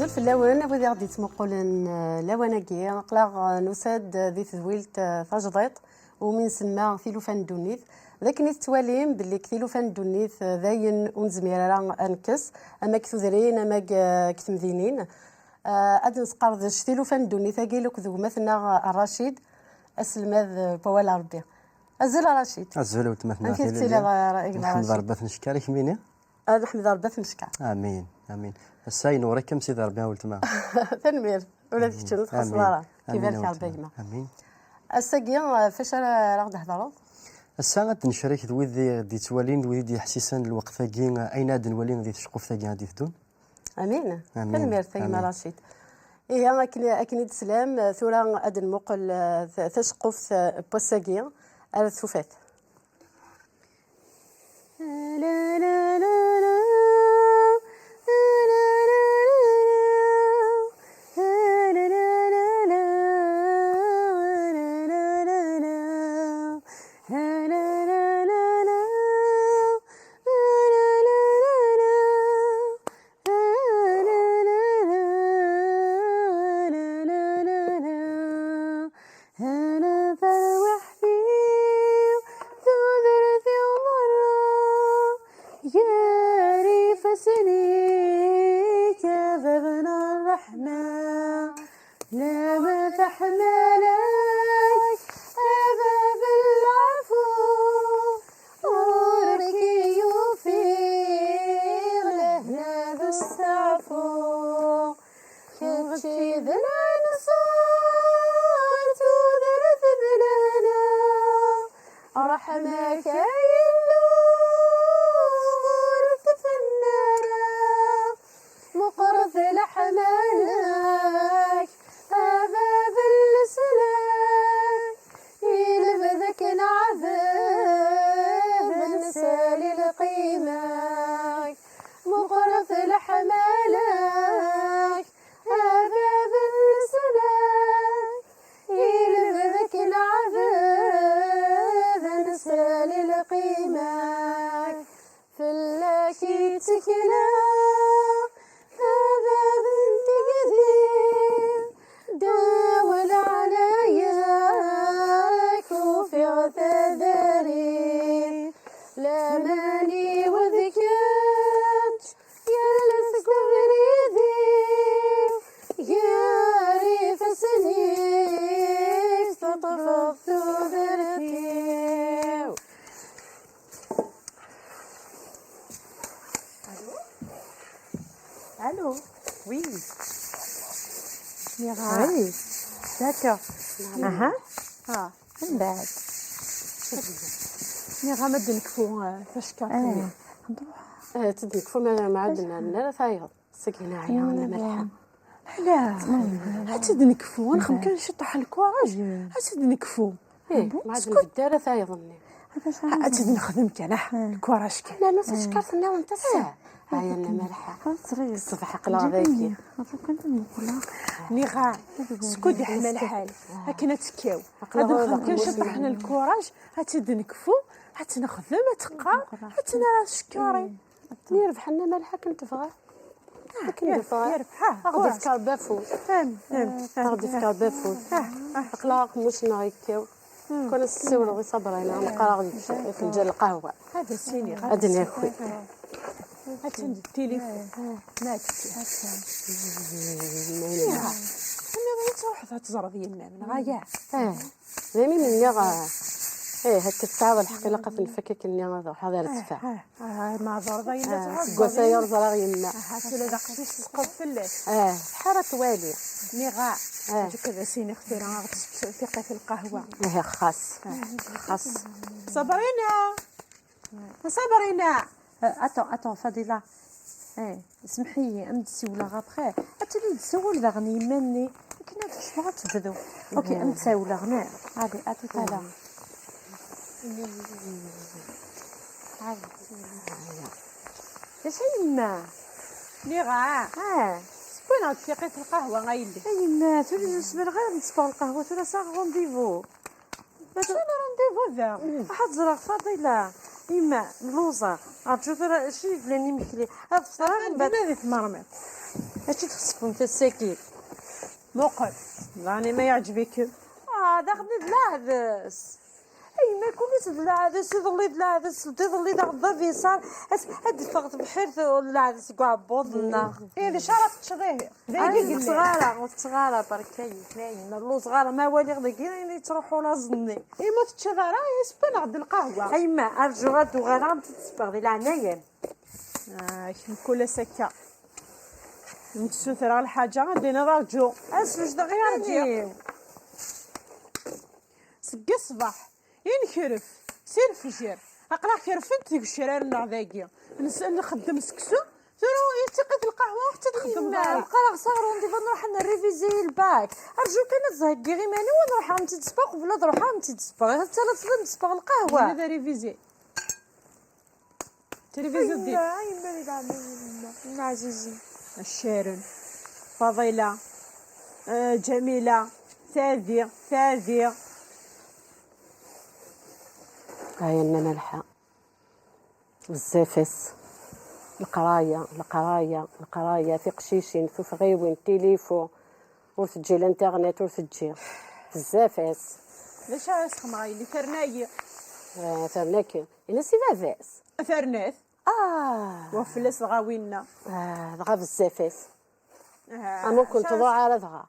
أزول في اللون وذي غادي تمقلن لواناكي نقلاغ نساد ذي تذويلت فاجضيط ومن سما ثيلوفان دونيث ذاك نيت تواليم باللي كثيلوفان دونيث ذاين ونزمير راه انكس اما كثذرين اما كتمذينين ادن سقردش ثيلوفان دونيث كيلوك ذو مثلنا الرشيد اسلماذ بوالا ربي أزول رشيد أزول وتمثلنا في التيلا نحمد ربي نشكرك ميني نحمد ربي نشكر امين امين الساي نورك كم سيدي ربي ولتما تنمير ولا تشتغل خساره كيفاش ربي امين الساقي فاش راه تهضروا الساعة نشارك ذوي دي توالين ذوي دي حسيسان الوقت ثاقي اين هاد نولين ذي تشقف ثاقي غادي تدون امين تنمير ثاقي رشيد إيه أكني تسلام ثورة أدن مقل تشقف بوساقي على ثوفات لا لا لا Allô. Oui. Mira. Oui. D'accord. من بعد. ميرا ما تنكفو فاش كارتي. نروح. تنكفو ما عندنا لا ثايغ سكينة عيانة ملحة. لا. تنكفو نخم كان شطح الكوراج. تنكفو. ما عندنا بالدار ثايغني. نخدم كان الكوراج كان. لا تشكرتنا وانت الساعة. هاي أنا ملحة الصبح قلا ذاكي نيغا سكودي حنا الحال هكنا تكاو هذا كان شطحنا الكوراج هتدنكفو هتنخدم هتقرا هتنا شكاري نيربح لنا ملحة كنت فغا يربح غادي فكر بافو غادي فكر بافو قلا مش نايكاو كنا السورة غي صبرينا نقرا غادي في الجل القهوة هذا سيني غادي ناكل هاتشند التليفون ما تكي انا بغيت نروح تزرد يما من غايا زيني مني هكا الساعه الحقيقه نفكك اني غادي حاضر تفاح ما زرده يما كوساير زرا يما هاتو لا دقتي تسقط فلاش حاره توالي نيغا كذا سيني اختي راه غتثقي في القهوه خاص صبرينا اتون فضيله اسمحي امدسي ولا غابخي اتلي تسول دغني يماني كنا تشبع تبدو اوكي امدسي ولا غنا هادي اتو تالا ايش يما نيغا شكون غتثقي في القهوه غايلي يما تولي نسبر غير نصفر القهوه ولا ساغ رونديفو شنو رونديفو ذا واحد زرق فضيله إما اللوزة غتشوفي راه شي بلاني مكلي هاد الفطرة من بعد هذه تمرمط اش تخصكم انت الساكين مقل راني ما يعجبك داخلني العدس اي ما يكونش العدس يظل العدس يظل داخل فيصال هاد فقط بحير العدس كاع بوضنا هذه شرط تشغيه انا صغيره بركاي كاين لو صغيره ما والي غدا كاين تروحوا لازني يموت تشغاره يسبن غد القهوه اي ما ارجو غادو غير تتصبغ ديال العنايه كل سكه نتسوثر على الحاجه غادي نرجو واش دا غير سقى الصباح ينكرف سير الفجر اقرا كرفت ديك الشرار النعذاكي نسال نخدم سكسو ثرو يتقي في القهوه حتى تخدم ما داري بقى صغرون ديما نروح نريفيزي الباك ارجوك انا تزهقي غير ماني ونروح انت تسبق ولا تروح انت تسبق حتى لا تصل نسبق القهوه هذا ريفيزي تلفزيون دي اي مالي دعم عزيزي الشارن فضيله جميله ثاذيه هاي لنا ملحة بزافس القراية في قشيشين في فغيوين تيليفو وتجي الانترنت وتجي بزافس ليش اسخم غاي اللي ثرناي ثرناكي انا سي فافاس ثرناث وفلس غاوينا دغا بزافس انا كنت ضوع على دغا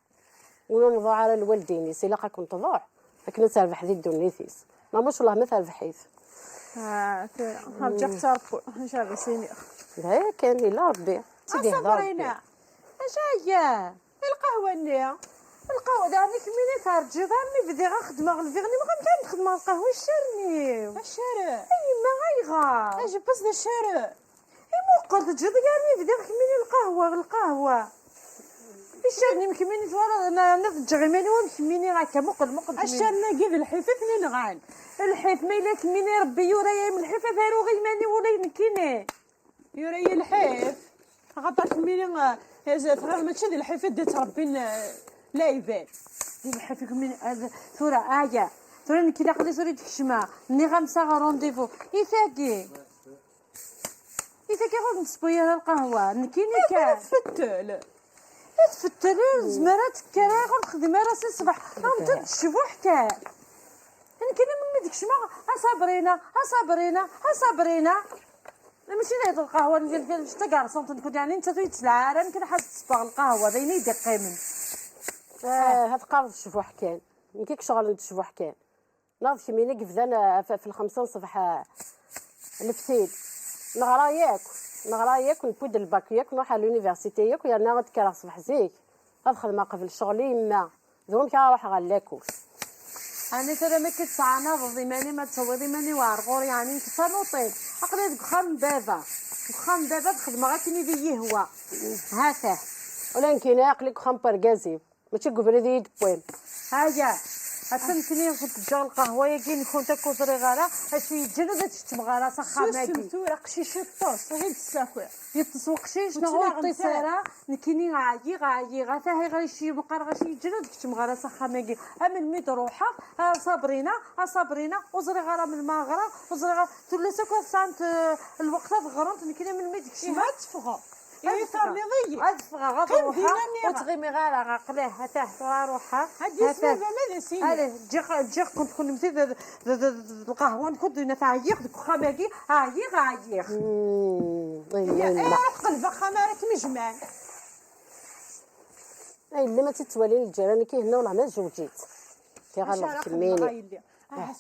ونضوع على الوالدين سي لاقا كنت ضوع لكن نسربح ذي الدنيثيس ما مش والله ما تربحيث رجع تربو ان شاء الله سيني لا كان الا ربي تيدي صبرينا اش هي القهوه النية القهوه داني كميني ترجي ضامي بدي غنخدم الفيغني ما غنبدا نخدم القهوه الشرني الشارع اي ما غيغا اجي بس الشارع اي مو قلت تجي ديالي بدي كميني القهوه الشرني مكميني تورا انا نفجع ماني ومكميني هكا مقل الشارنا كيف الحيفه اثنين غان الحيف ما الا كميني ربي يوريا من الحيفه فارو غي ماني ولا يمكنني يوري الحيف غطات مني هذا فراه ماشي ديال الحيفه ديال ربي لا يبان ديال الحيف كميني ثورة ثورة نكي لا قدي ثورة تكشما مني غنسا رونديفو يفاكي غادي نصبويا القهوه نكيني كاع فتل تفتلي زمرات كرا غنخدم راسي الصباح غنبدا نشوفو حكا كاين من ديك الشما صابرينا ماشي نايض القهوه ندير شتا كارصون تنكون يعني انت تيتسلع راه يمكن حاس تصبغ القهوه باينه يدقي من هاد قارض تشوفو حكان يمكنك شغل تشوفو حكان ناض كمينك بدانا في الخمسة صباح الفتيل نغرا ياك ونبود الباك ياك نروح على لونيفرسيتي ياك ويا ناغد كرا صباح زيك هاد خدمه قبل شغلي ما دوم كنروح غلاكوس انا ترى ما كتسعانا ضدي ماني ما تصوري ماني وارغور يعني كتنوطيل اقدر ديك خام بابا الخدمه غير كني دي هو هاته ولا يمكن ياقلك خمبر كازي ماشي قبل دي بوين هاجا كني كنت جا القهوه يجي نكون تاكل صغيره هادشي يتجنب تشتم غير سخا ماكي سورة قشيش الطوس غير الساكوع يتصوق شي شنو هو الطيساره نكيني غايي غاتا هي غير شي مقار غير شي يتجنب تشتم غير سخا ماكي من ميد روحه صابرينا وزري غير من المغرب وزري غير تولي ساكو سانت الوقت غرنت نكيني من ميد كشي ما تفغى يثار لي ضيق غتفغى غتروحها وتغيمي غير عقليه هاتاه روحها هادي سبابه ماذا سيدي عليه جي كنت كون متي القهوه نكون نتاع ياخذ خماكي عايق روح قلبك خمارك مجمال اللي ما تتوالي الجيران كي هنا ولا ما جوجيت كي غنروح كميني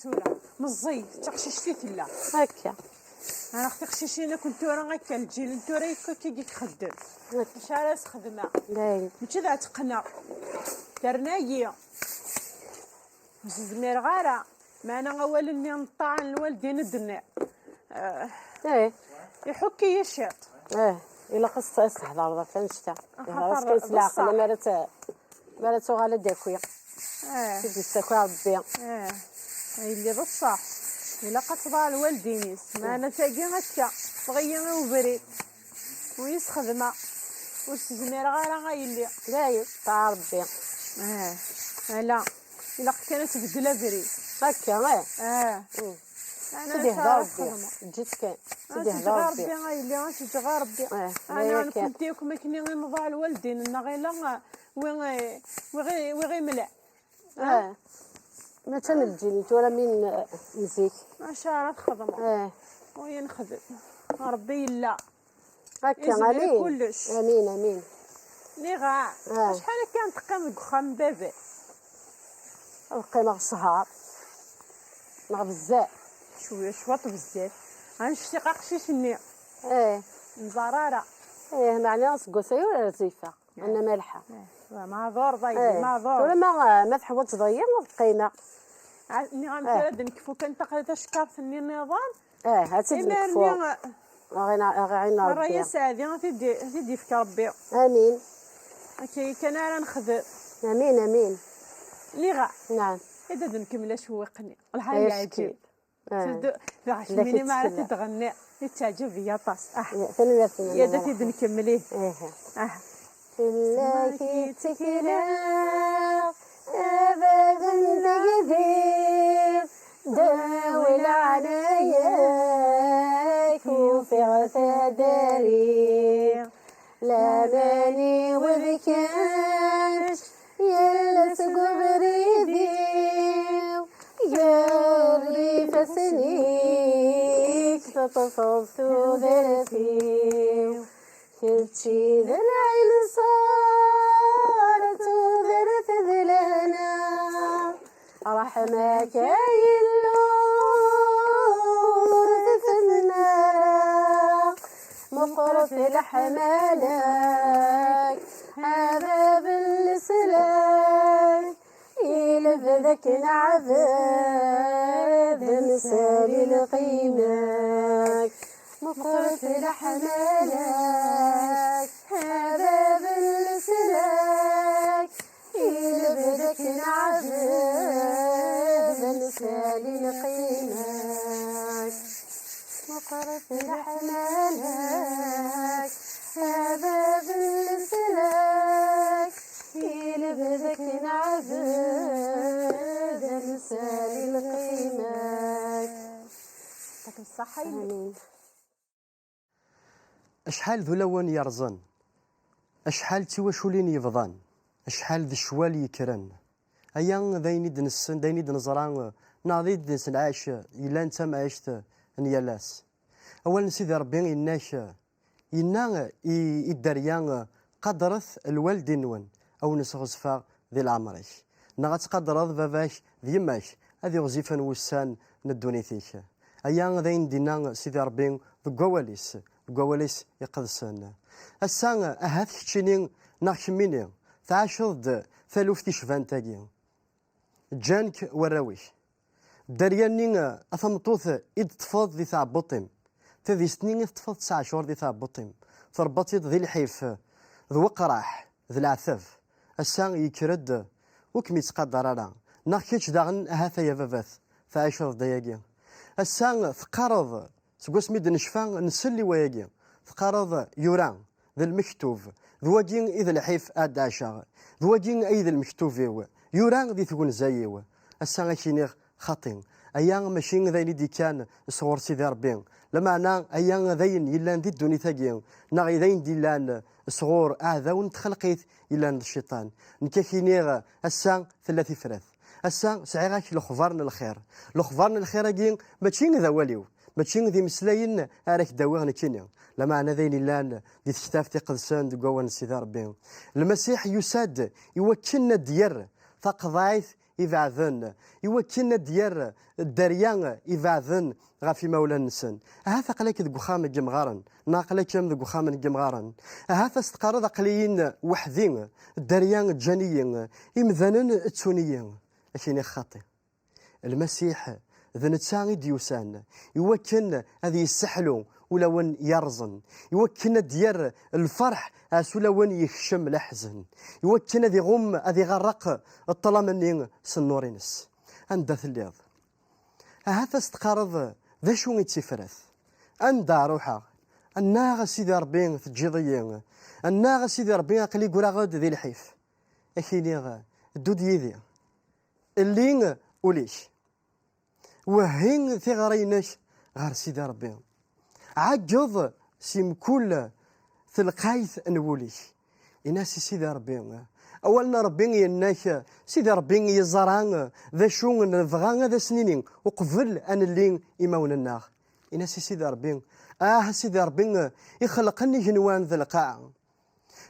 سورة مزيد تقشيشتي تلا هكا انا اختي قشيشينا كنت راه هكا الجيل نتورا كي خدام مش على خدمه ماشي ذا تقنا درنايا زمير غاره معنا اول ني نطاع الوالدين الدنيا يحكي يشيط الا خص تحضر فنشتا خلاص كيس العقل مالت غاله داكويا سيدي الساكويا ربي هاي اللي بصح الا قطبا الوالدينيس معنا تاقي هكا بغينا وبريد ويسخدمه والزمير غير غايلي لا تاع ربي لا الا كانت بدلا بريد هكا سيدي هذا ربي جيت كان سيدي هذا غير ربي ربي غيلي سيدي غير ربي انا نفديكم ما كني غير نضاع الوالدين انا غير لا وغي ملع ما تنجيني ولا من نزيك ماشي راه تخدم وين نخدم ربي لا هكا امين كلش امين امين لي غا شحال كانت تقام الكخام بابا القيمه الشهر مع بزاف شويه شواط بزاف غنشتي قشيشني مزراره معناها سكوسي ولا زيفه انا مالحه معذور ضيدي معذور ولا ما تحوط تضيع القيمه ني غنفرد نكفو كنت شكار في النظام هاتي نكفو غينا ربي الرئيس عادي غتدي فيك ربي امين كان انا نخدم امين امين لي غا نعم اذا نكمل شوقني الحال عجيب مني ما عرفت تغني تعجب يا طاس يا درتي نكمليه الله تكلا ابدا نقدر داول عليك وفي غثا داري لا ماني وذكاش يلا تقبريدي يا فسنيك تطفلت ذرفي كلشي ذا العين صارت وذرف ذلنا رحمك يلور تثنى مقرف لحمالك هذا بالسلاك يلف ذاك نعذب مسالي لقيمك مقرف لحمالك هذا بالسلاك يلف ذاك نعذب مسالي لقيمك مقرف لحمالك هذا بالسلاك يلف ذاك نعذب مسالي لقيمك يعطيك الصحة امين أشحال ذو لون يرزن أشحال تواشولين يفضان أشحال ذي الشوال يكرن أيا ذيني دنسن ذيني دنزران ناضي دنسن عايش إلا أنت ما عشت نيالاس أولا سيدي ربي إناش إنا الدريان قدرت الوالدين نون أو نسغزفا ذي العمريش نغات قدرت باباش ذي ماش هذي غزيفا وسان ندونيتيش أيا ذين دينا سيدي ربي ذقواليس قواليس يقدسن السان أهات كتشيني ناخشميني تعاشض ثالوف تشفان تاقي جانك وراويش درياني أثمطوث إد تفض ذي ثعبطيم تذي سنين تفض 9 شهور ذي ثعبطيم تربطيت ذي الحيف ذو قراح ذي العثف السان يكرد وكم يتقدر على ناخيتش داغن أهاثا يا باباث تعاشض دياقي السان ثقارض سقوس ميد نشفان نسلي وياقي ثقارض يوران ذا المكتوب ذواقين إذا الحيف آد عشا ذواقين إذا المكتوب يوران ذي ثقون زايو السان كينيغ خاطين أيان ماشين ذاين دي كان صغور سيدي ربي لما أنا أيان ذاين يلان دي الدوني ثاقين ناغي ذاين دي لان صغور أعذاون تخلقيت يلان الشيطان نكاكينيغ السان ثلاثي فرث السان سعيغاك لخبارنا الخير لخبارنا الخير أجين ماشين ذا واليو ماشين ذي مسلاين أراك داوغنا كينيا لما أنا ذاين اللان دي تكتافتي قدسان دي قوان سيدي ربي المسيح يساد يوكلنا ديار تقضايث يبعثن يوكلنا ديار الدريان يبعثن غافي مولا نسن هذا قليك ذو خام الجمغارن ناقلك يم ذو خام الجمغارن هذا استقرض قليين وحدين الدريان الجانيين يمذنن التونيين لكن خاطئ المسيح ذا نتساغي ديوسان يوكلنا هذه السحلو ولا وين يرزن يوكلنا ديار الفرح ولا وين يخشم الحزن يوكلنا ذي غم ذي غرق الطلمنين سنورينس عند ثليض هذا استقرض ذا شو يتسفرث عند روحه الناغ سيدي ربي تجيضيين الناغ سيدي ربي قلي قرا غد ذي الحيف اكيني دود يدي اللين وليش وهين ثغرينك غير سيدي ربي عجض سيم كل ثلقايث نوليك إناس سيدي ربي أولنا ربي يناك سيدي ربي يزران ذا شو نبغى ذا سنين وقبل أن اللي يمون النار إناس سيدي ربي سيدي ربي يخلقني جنوان ذا القاع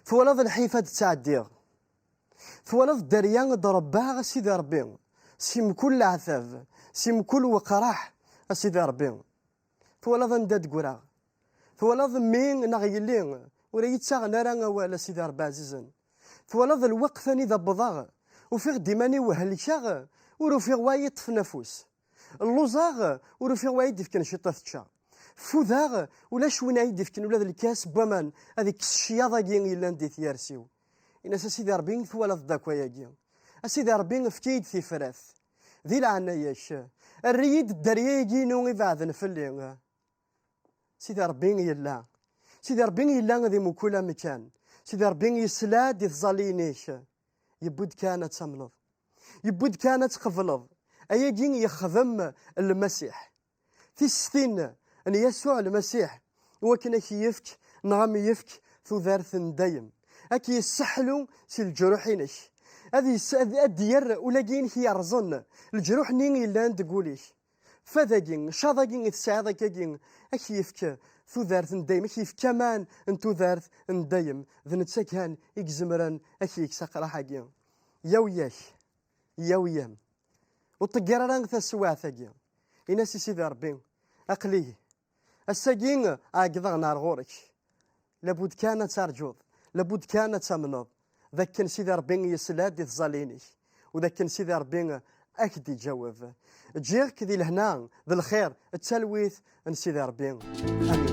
فولاد الحيفة تعدير فولاد الدريان ضربها سيدي ربي سيم كل عذاب سيم كل وقراح سيدي ربي فولاد نداد قرا فولاد مين نغيلين ولا يتساغ نارا ولا سيدي ربي عزيزا فولاد الوقفة إذا بضاغ وفي ديماني وهلكاغ ورفيغ وايد في نفوس اللوزاغ ورفيغ وايد في كان شطة تشا فوذاغ ولا شوين عيد في كان ولا الكاس بمان هذيك الشياضة كين يلان دي ثيارسيو إن سيدي ربي فولاد داكوا ياكين سيدي ربي فكيد في فراث ذي العنايش الريد الدريا يجينو يبعدن في الليل سيدي ربي يلا سيدي ربي يلا ذي مكولا مكان سيدي ربي يسلاد يظلينيش يبود كانت تملض يبود كانت قفلض أيجين يخدم المسيح في السنين أن يسوع المسيح وكنا يفك نغم يفك ثو ذارث دايم أكي يسحلو سي الجروحينش هذه الديار ولاقين هي رزن الجروح نين يلان تقوليش فذاكين شاذاكين يتساعدكين أكي يفك ثو ذارث دايم أكي يفك كمان انتو ذارث دايم ذن تسكان يكزمران أكي يكساق راحاكين يوياك يويام وطقران ثسوا ثاكين إناسي سيدي ربي أقليه الساقين أقضى نار غورك لابد كانت ترجوض لابد كانت تمنض ذاك كان سيدي ربي يسلاد يتظالينيش وذاك كان سيدي ربي أكدي جواب جيرك ذي الهنا ذي الخير التلويث ان سيدي ربي آمين.